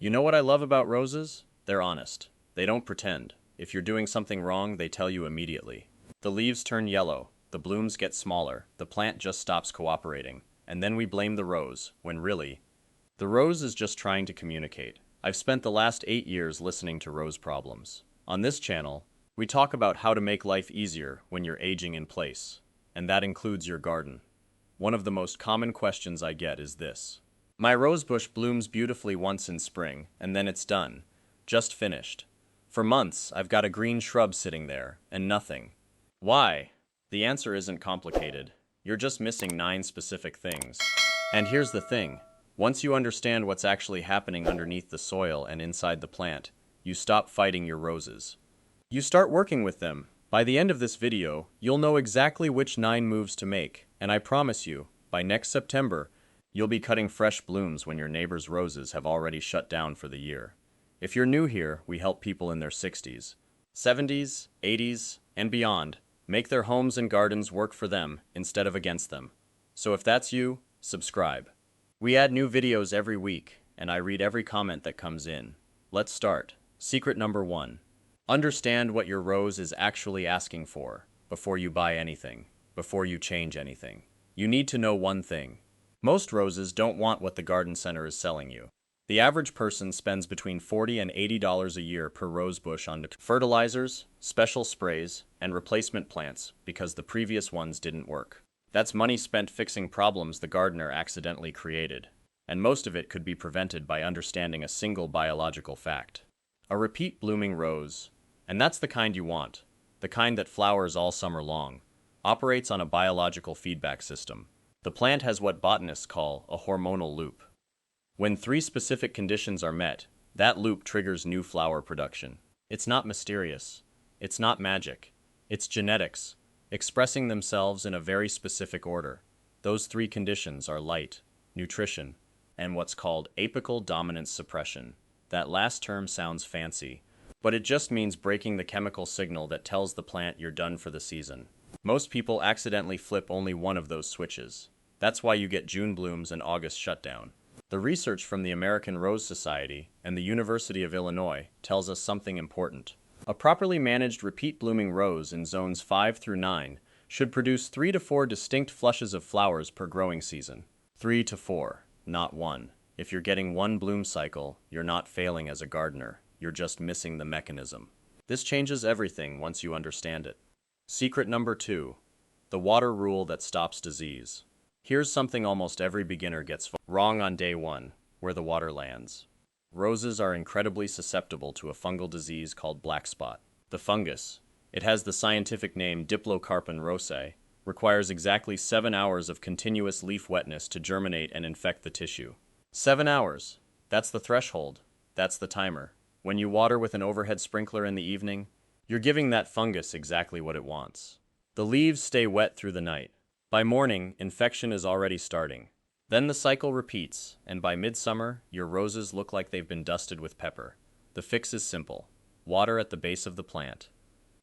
You know what I love about roses? They're honest. They don't pretend. If you're doing something wrong, they tell you immediately. The leaves turn yellow, the blooms get smaller, the plant just stops cooperating, and then we blame the rose, when really, the rose is just trying to communicate. I've spent the last 8 years listening to rose problems. On this channel, we talk about how to make life easier when you're aging in place, and that includes your garden. One of the most common questions I get is this. My rosebush blooms beautifully once in spring, and then it's done. Just finished. For months, I've got a green shrub sitting there, and nothing. Why? The answer isn't complicated. You're just missing 9 specific things. And here's the thing. Once you understand what's actually happening underneath the soil and inside the plant, you stop fighting your roses. You start working with them. By the end of this video, you'll know exactly which 9 moves to make, and I promise you, by next September, you'll be cutting fresh blooms when your neighbor's roses have already shut down for the year. If you're new here, we help people in their 60s, 70s, 80s, and beyond make their homes and gardens work for them instead of against them. So if that's you, subscribe. We add new videos every week, and I read every comment that comes in. Let's start. Secret number 1. Understand what your rose is actually asking for before you buy anything, before you change anything. You need to know one thing. Most roses don't want what the garden center is selling you. The average person spends between $40 and $80 a year per rose bush on fertilizers, special sprays, and replacement plants because the previous ones didn't work. That's money spent fixing problems the gardener accidentally created, and most of it could be prevented by understanding a single biological fact. A repeat blooming rose, and that's the kind you want, the kind that flowers all summer long, operates on a biological feedback system. The plant has what botanists call a hormonal loop. When 3 specific conditions are met, that loop triggers new flower production. It's not mysterious. It's not magic. It's genetics, expressing themselves in a very specific order. Those 3 conditions are light, nutrition, and what's called apical dominance suppression. That last term sounds fancy, but it just means breaking the chemical signal that tells the plant you're done for the season. Most people accidentally flip only one of those switches. That's why you get June blooms and August shutdown. The research from the American Rose Society and the University of Illinois tells us something important. A properly managed repeat blooming rose in zones 5 through 9 should produce 3 to 4 distinct flushes of flowers per growing season. 3 to 4, not 1. If you're getting 1 bloom cycle, you're not failing as a gardener. You're just missing the mechanism. This changes everything once you understand it. Secret number 2. The water rule that stops disease. Here's something almost every beginner gets wrong on day 1, where the water lands. Roses are incredibly susceptible to a fungal disease called black spot. The fungus, it has the scientific name Diplocarpon rosae, requires exactly 7 hours of continuous leaf wetness to germinate and infect the tissue. 7 hours. That's the threshold. That's the timer. When you water with an overhead sprinkler in the evening, you're giving that fungus exactly what it wants. The leaves stay wet through the night. By morning, infection is already starting. Then the cycle repeats, and by midsummer, your roses look like they've been dusted with pepper. The fix is simple. Water at the base of the plant.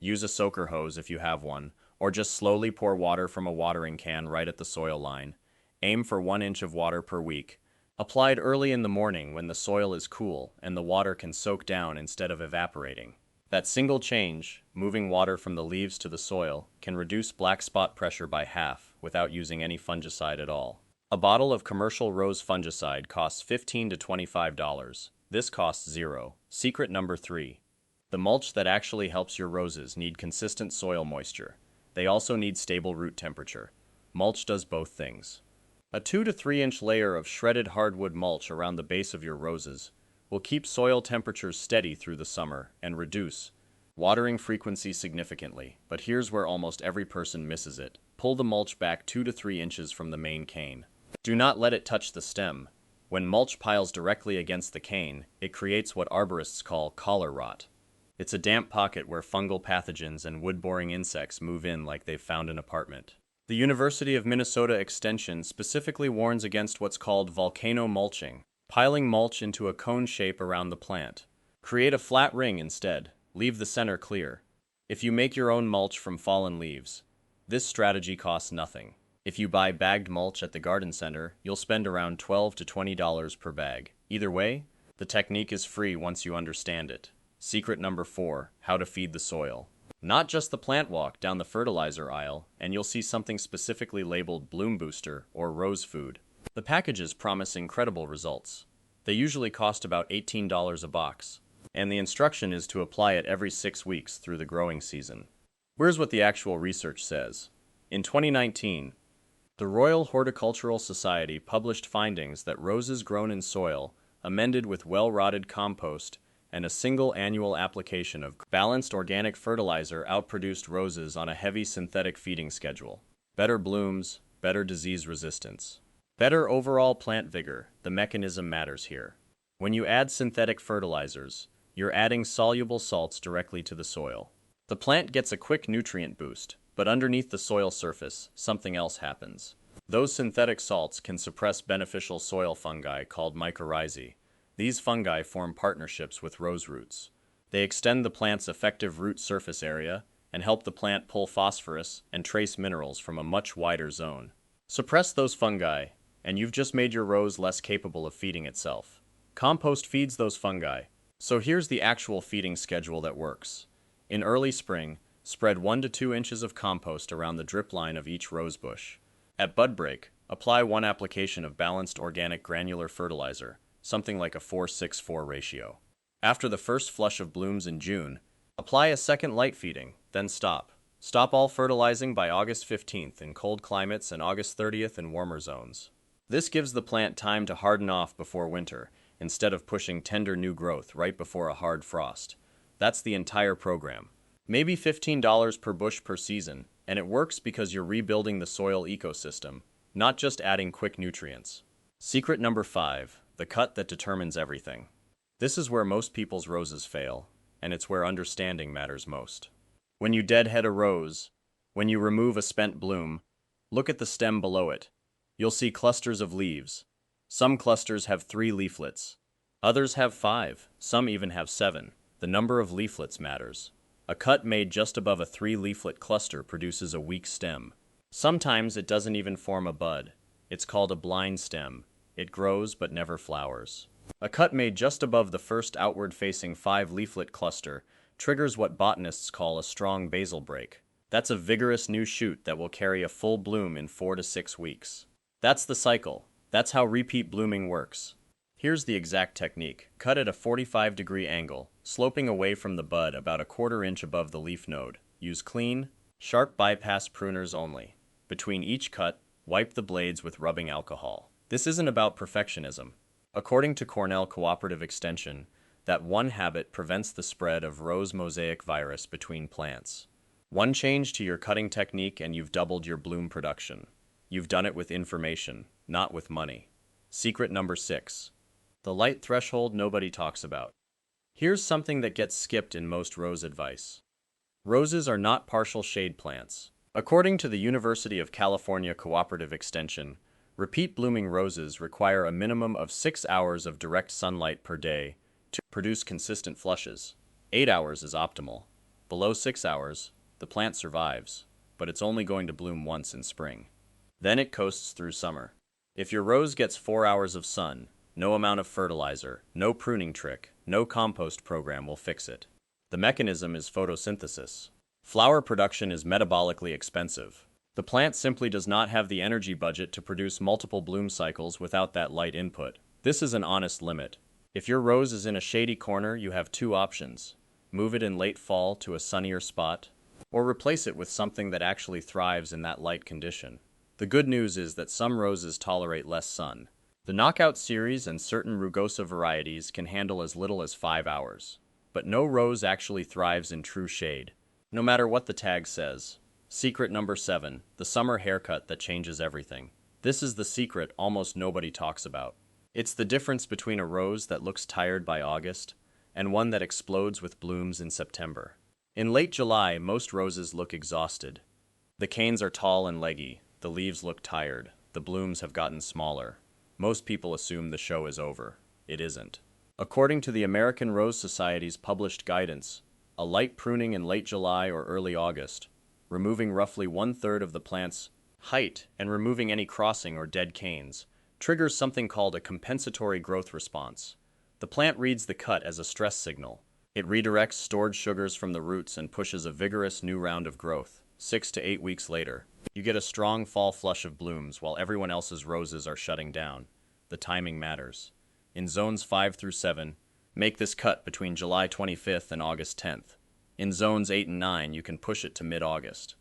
Use a soaker hose if you have one, or just slowly pour water from a watering can right at the soil line. Aim for 1 inch of water per week. Applied early in the morning when the soil is cool and the water can soak down instead of evaporating. That single change, moving water from the leaves to the soil, can reduce black spot pressure by half without using any fungicide at all. A bottle of commercial rose fungicide costs $15 to $25. This costs 0. Secret number 3. The mulch that actually helps your roses need consistent soil moisture. They also need stable root temperature. Mulch does both things. A 2 to 3 inch layer of shredded hardwood mulch around the base of your roses will keep soil temperatures steady through the summer and reduce watering frequency significantly. But here's where almost every person misses it. Pull the mulch back 2 to 3 inches from the main cane. Do not let it touch the stem. When mulch piles directly against the cane, it creates what arborists call collar rot. It's a damp pocket where fungal pathogens and wood-boring insects move in like they've found an apartment. The University of Minnesota Extension specifically warns against what's called volcano mulching, piling mulch into a cone shape around the plant. Create a flat ring instead. Leave the center clear. If you make your own mulch from fallen leaves, this strategy costs nothing. If you buy bagged mulch at the garden center, you'll spend around $12 to $20 per bag. Either way, The technique is free once you understand it. Secret number 4, how to feed the soil. Not just the plant walk down the fertilizer aisle, and you'll see something specifically labeled Bloom Booster or Rose Food. The packages promise incredible results. They usually cost about $18 a box, and the instruction is to apply it every 6 weeks through the growing season. Here's what the actual research says. In 2019, the Royal Horticultural Society published findings that roses grown in soil, amended with well-rotted compost, and a single annual application of balanced organic fertilizer outproduced roses on a heavy synthetic feeding schedule. Better blooms, better disease resistance. Better overall plant vigor. The mechanism matters here. When you add synthetic fertilizers, you're adding soluble salts directly to the soil. The plant gets a quick nutrient boost, but underneath the soil surface, something else happens. Those synthetic salts can suppress beneficial soil fungi called mycorrhizae. These fungi form partnerships with rose roots. They extend the plant's effective root surface area and help the plant pull phosphorus and trace minerals from a much wider zone. Suppress those fungi, and you've just made your rose less capable of feeding itself. Compost feeds those fungi. So here's the actual feeding schedule that works. In early spring, spread 1 to 2 inches of compost around the drip line of each rose bush. At bud break, apply 1 application of balanced organic granular fertilizer, something like a 4:6:4 ratio. After the first flush of blooms in June, apply a second light feeding, then stop. Stop all fertilizing by August 15th in cold climates and August 30th in warmer zones. This gives the plant time to harden off before winter, instead of pushing tender new growth right before a hard frost. That's the entire program. Maybe $15 per bush per season, and it works because you're rebuilding the soil ecosystem, not just adding quick nutrients. Secret number 5, the cut that determines everything. This is where most people's roses fail, and it's where understanding matters most. When you deadhead a rose, when you remove a spent bloom, look at the stem below it. You'll see clusters of leaves. Some clusters have 3 leaflets. Others have 5, some even have 7. The number of leaflets matters. A cut made just above a 3-leaflet cluster produces a weak stem. Sometimes it doesn't even form a bud. It's called a blind stem. It grows but never flowers. A cut made just above the first outward-facing 5-leaflet cluster triggers what botanists call a strong basal break. That's a vigorous new shoot that will carry a full bloom in 4 to 6 weeks. That's the cycle. That's how repeat blooming works. Here's the exact technique. Cut at a 45-degree angle, sloping away from the bud about a 1/4 inch above the leaf node. Use clean, sharp bypass pruners only. Between each cut, wipe the blades with rubbing alcohol. This isn't about perfectionism. According to Cornell Cooperative Extension, that one habit prevents the spread of rose mosaic virus between plants. One change to your cutting technique and you've doubled your bloom production. You've done it with information, not with money. Secret number 6. The light threshold nobody talks about. Here's something that gets skipped in most rose advice. Roses are not partial shade plants. According to the University of California Cooperative Extension, repeat blooming roses require a minimum of 6 hours of direct sunlight per day to produce consistent flushes. 8 hours is optimal. Below 6 hours, the plant survives, but it's only going to bloom once in spring. Then it coasts through summer. If your rose gets 4 hours of sun, no amount of fertilizer, no pruning trick, no compost program will fix it. The mechanism is photosynthesis. Flower production is metabolically expensive. The plant simply does not have the energy budget to produce multiple bloom cycles without that light input. This is an honest limit. If your rose is in a shady corner, you have 2 options. Move it in late fall to a sunnier spot, or replace it with something that actually thrives in that light condition. The good news is that some roses tolerate less sun. The Knockout series and certain rugosa varieties can handle as little as 5 hours. But no rose actually thrives in true shade, no matter what the tag says. Secret number 7, the summer haircut that changes everything. This is the secret almost nobody talks about. It's the difference between a rose that looks tired by August and one that explodes with blooms in September. In late July, most roses look exhausted. The canes are tall and leggy, the leaves look tired, the blooms have gotten smaller. Most people assume the show is over. It isn't. According to the American Rose Society's published guidance, a light pruning in late July or early August, removing roughly 1/3 of the plant's height and removing any crossing or dead canes, triggers something called a compensatory growth response. The plant reads the cut as a stress signal. It redirects stored sugars from the roots and pushes a vigorous new round of growth. 6 to 8 weeks later, you get a strong fall flush of blooms while everyone else's roses are shutting down. The timing matters. In zones 5 through 7, make this cut between July 25th and August 10th. In zones 8 and 9, you can push it to mid-August.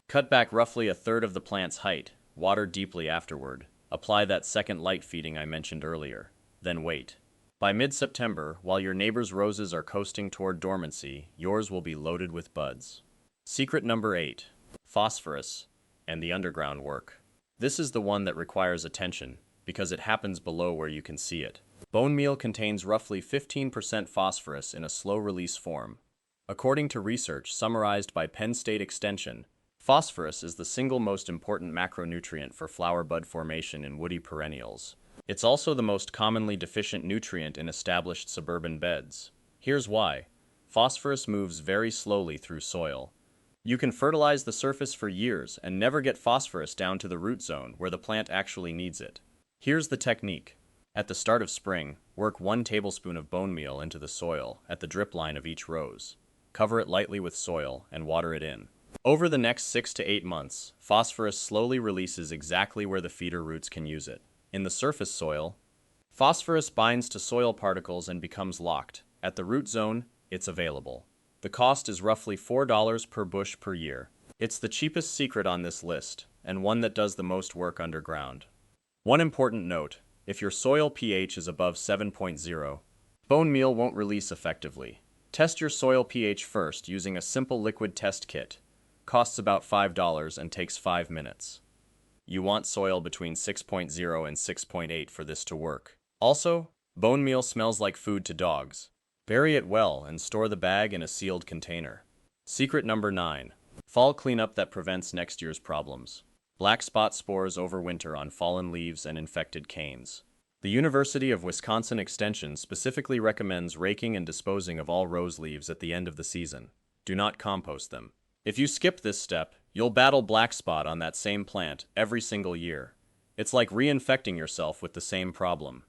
Cut back roughly a third of the plant's height, water deeply afterward. Apply that second light feeding I mentioned earlier. Then wait. By mid-September, while your neighbor's roses are coasting toward dormancy, yours will be loaded with buds. Secret number 8. Phosphorus and the underground work. This is the one that requires attention, because it happens below where you can see it. Bone meal contains roughly 15% phosphorus in a slow-release form. According to research summarized by Penn State Extension, phosphorus is the single most important macronutrient for flower bud formation in woody perennials. It's also the most commonly deficient nutrient in established suburban beds. Here's why. Phosphorus moves very slowly through soil. You can fertilize the surface for years and never get phosphorus down to the root zone where the plant actually needs it. Here's the technique. At the start of spring, work 1 tablespoon of bone meal into the soil at the drip line of each rose. Cover it lightly with soil and water it in. Over the next 6 to 8 months, phosphorus slowly releases exactly where the feeder roots can use it. In the surface soil, phosphorus binds to soil particles and becomes locked. At the root zone, it's available. The cost is roughly $4 per bush per year. It's the cheapest secret on this list, and one that does the most work underground. One important note, if your soil pH is above 7.0, bone meal won't release effectively. Test your soil pH first using a simple liquid test kit. Costs about $5 and takes 5 minutes. You want soil between 6.0 and 6.8 for this to work. Also, bone meal smells like food to dogs. Bury it well and store the bag in a sealed container. Secret number 9. Fall cleanup that prevents next year's problems. Black spot spores overwinter on fallen leaves and infected canes. The University of Wisconsin Extension specifically recommends raking and disposing of all rose leaves at the end of the season. Do not compost them. If you skip this step, you'll battle black spot on that same plant every single year. It's like reinfecting yourself with the same problem.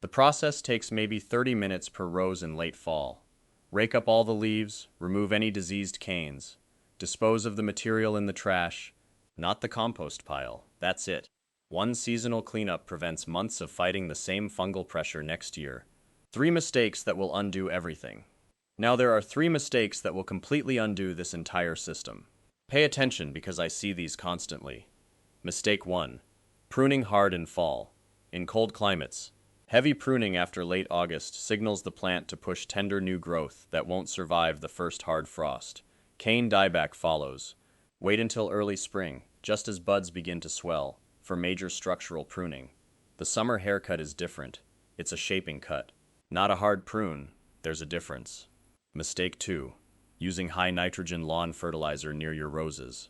The process takes maybe 30 minutes per rose in late fall. Rake up all the leaves, remove any diseased canes, dispose of the material in the trash, not the compost pile. That's it. One seasonal cleanup prevents months of fighting the same fungal pressure next year. 3 mistakes that will undo everything. Now there are 3 mistakes that will completely undo this entire system. Pay attention because I see these constantly. Mistake 1. Pruning hard in fall. In cold climates, heavy pruning after late August signals the plant to push tender new growth that won't survive the first hard frost. Cane dieback follows. Wait until early spring, just as buds begin to swell, for major structural pruning. The summer haircut is different. It's a shaping cut. Not a hard prune. There's a difference. Mistake 2. Using high nitrogen lawn fertilizer near your roses.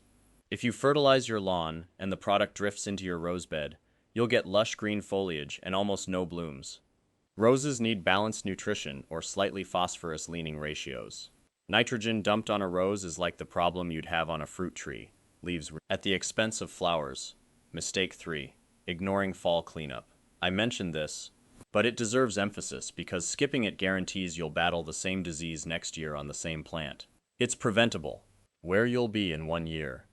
If you fertilize your lawn and the product drifts into your rose bed, you'll get lush green foliage and almost no blooms. Roses need balanced nutrition or slightly phosphorus-leaning ratios. Nitrogen dumped on a rose is like the problem you'd have on a fruit tree. Leaves at the expense of flowers. Mistake 3. Ignoring fall cleanup. I mentioned this, but it deserves emphasis because skipping it guarantees you'll battle the same disease next year on the same plant. It's preventable. Where you'll be in 1 year.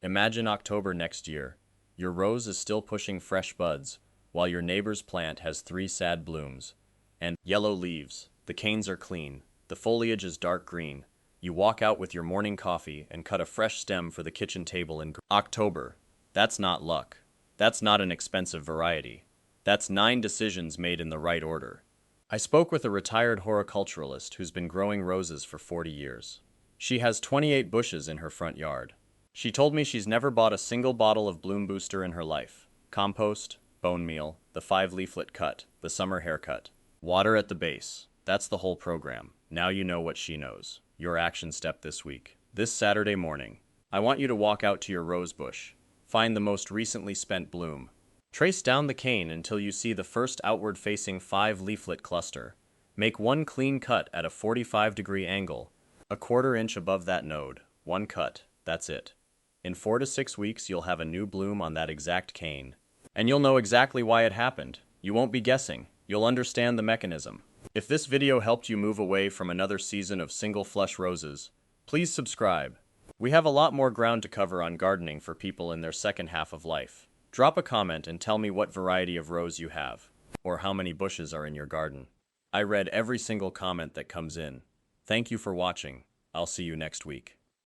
Imagine October next year. Your rose is still pushing fresh buds, while your neighbor's plant has 3 sad blooms and yellow leaves. The canes are clean. The foliage is dark green. You walk out with your morning coffee and cut a fresh stem for the kitchen table in October. That's not luck. That's not an expensive variety. That's 9 decisions made in the right order. I spoke with a retired horticulturalist who's been growing roses for 40 years. She has 28 bushes in her front yard. She told me she's never bought a single bottle of bloom booster in her life. Compost, bone meal, the 5-leaflet cut, the summer haircut. Water at the base. That's the whole program. Now you know what she knows. Your action step this week. This Saturday morning, I want you to walk out to your rose bush. Find the most recently spent bloom. Trace down the cane until you see the first outward-facing 5-leaflet cluster. Make one clean cut at a 45-degree angle, a 1/4 inch above that node. One cut, that's it. In 4 to 6 weeks, you'll have a new bloom on that exact cane. And you'll know exactly why it happened. You won't be guessing. You'll understand the mechanism. If this video helped you move away from another season of single flush roses, please subscribe. We have a lot more ground to cover on gardening for people in their second half of life. Drop a comment and tell me what variety of rose you have, or how many bushes are in your garden. I read every single comment that comes in. Thank you for watching. I'll see you next week.